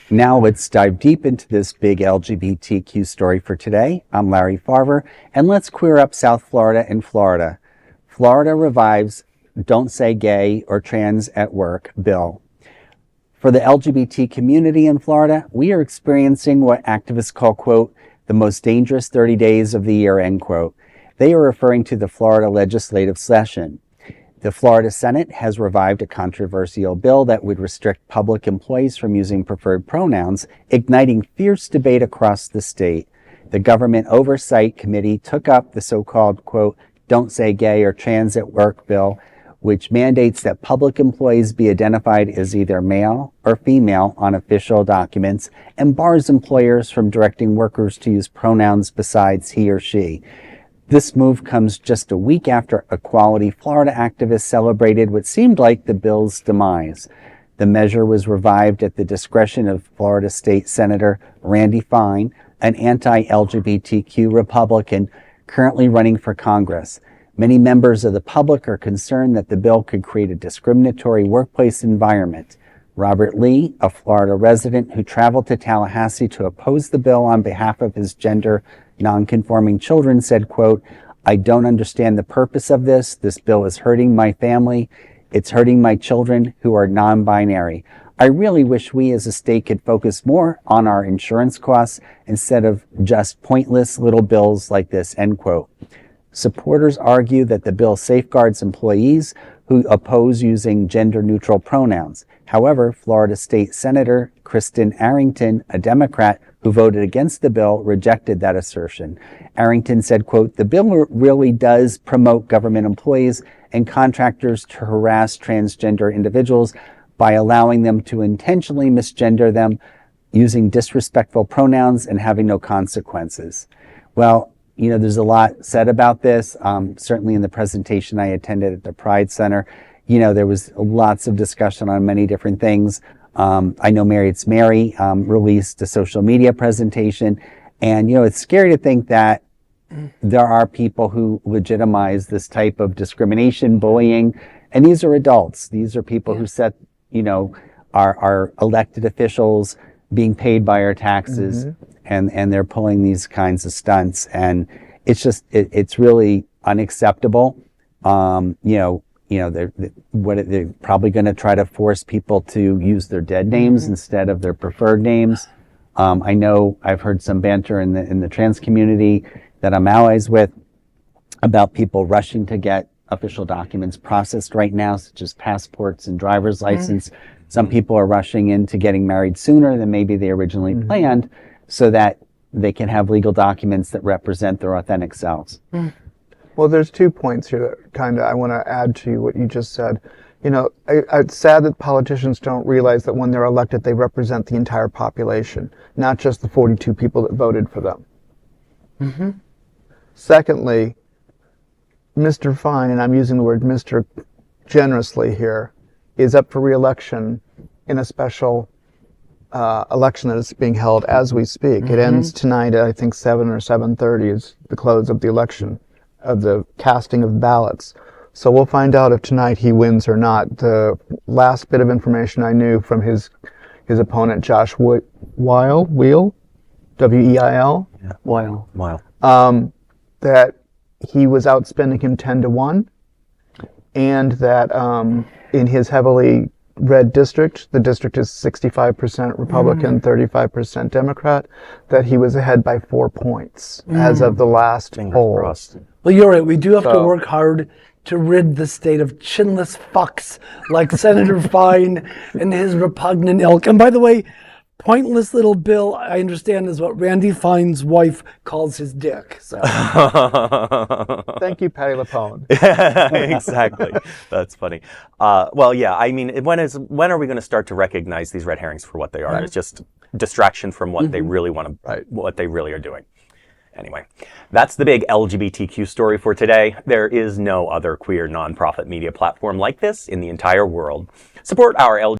Now let's dive deep into this big LGBTQ story for today. I'm Larry Farver, and let's queer up South Florida and Florida. Florida revives Don't Say Gay or Trans at Work bill. For the LGBT community in Florida, we are experiencing what activists call, quote, the most dangerous 30 days of the year, end quote. They are referring to the Florida legislative session. The Florida Senate has revived a controversial bill that would restrict public employees from using preferred pronouns, igniting fierce debate across the state. The Government Oversight Committee took up the so-called, quote, Don't Say Gay or Trans at Work bill, which mandates that public employees be identified as either male or female on official documents and bars employers from directing workers to use pronouns besides he or she. This move comes just a week after Equality Florida activists celebrated what seemed like the bill's demise. The measure was revived at the discretion of Florida State Senator Randy Fine, an anti-LGBTQ Republican currently running for Congress. Many members of the public are concerned that the bill could create a discriminatory workplace environment. Robert Lee, a Florida resident who traveled to Tallahassee to oppose the bill on behalf of his gender-nonconforming children, said, quote, I don't understand the purpose of this. This bill is hurting my family. It's hurting my children who are non-binary. I really wish we as a state could focus more on our insurance costs instead of just pointless little bills like this, end quote. Supporters argue that the bill safeguards employees who oppose using gender-neutral pronouns. However, Florida State Senator Kristen Arrington, a Democrat who voted against the bill, rejected that assertion. Arrington said, quote, the bill really does promote government employees and contractors to harass transgender individuals by allowing them to intentionally misgender them using disrespectful pronouns and having no consequences. Well, you know, there's a lot said about this. Certainly in the presentation I attended at the Pride Center, you know, there was lots of discussion on many different things. I know Mary It's Mary released a social media presentation. And, you know, it's scary to think that there are people who legitimize this type of discrimination, bullying. And these are adults. These are people who set, you know, our elected officials being paid by our taxes. And they're pulling these kinds of stunts, and it's just it's really unacceptable. They're probably going to try to force people to use their dead names instead of their preferred names. I know I've heard some banter in the trans community that I'm allies with about people rushing to get official documents processed right now, such as passports and driver's license. Some people are rushing into getting married sooner than maybe they originally planned, so that they can have legal documents that represent their authentic selves. Well, there's 2 points here that I want to add to what you just said. You know, it's sad that politicians don't realize that when they're elected, they represent the entire population, not just the 42 people that voted for them. Secondly, Mr. Fine, and I'm using the word Mr. generously here, is up for re-election in a special election that is being held as we speak. It ends tonight at I think 7 or 7:30 is the close of the election, of the casting of ballots. So we'll find out if tonight he wins or not. The last bit of information I knew from his opponent, Josh Weil, W-E-I-L, Weil. that he was outspending him 10-1, and that in his heavily red district, the district is 65% Republican, 35% Democrat, that he was ahead by 4 points as of the last poll. Well, you're right. We do have to work hard to rid the state of chinless fucks like Senator Fine and his repugnant ilk. And by the way, pointless little bill, I understand, is what Randy Fine's wife calls his dick. So. Thank you, Patty LaPone. Exactly. That's funny. Well, yeah, I mean, when are we going to start to recognize these red herrings for what they are? Right. It's just distraction from what they really want to, what they really are doing. Anyway, that's the big LGBTQ story for today. There is no other queer nonprofit media platform like this in the entire world. Support our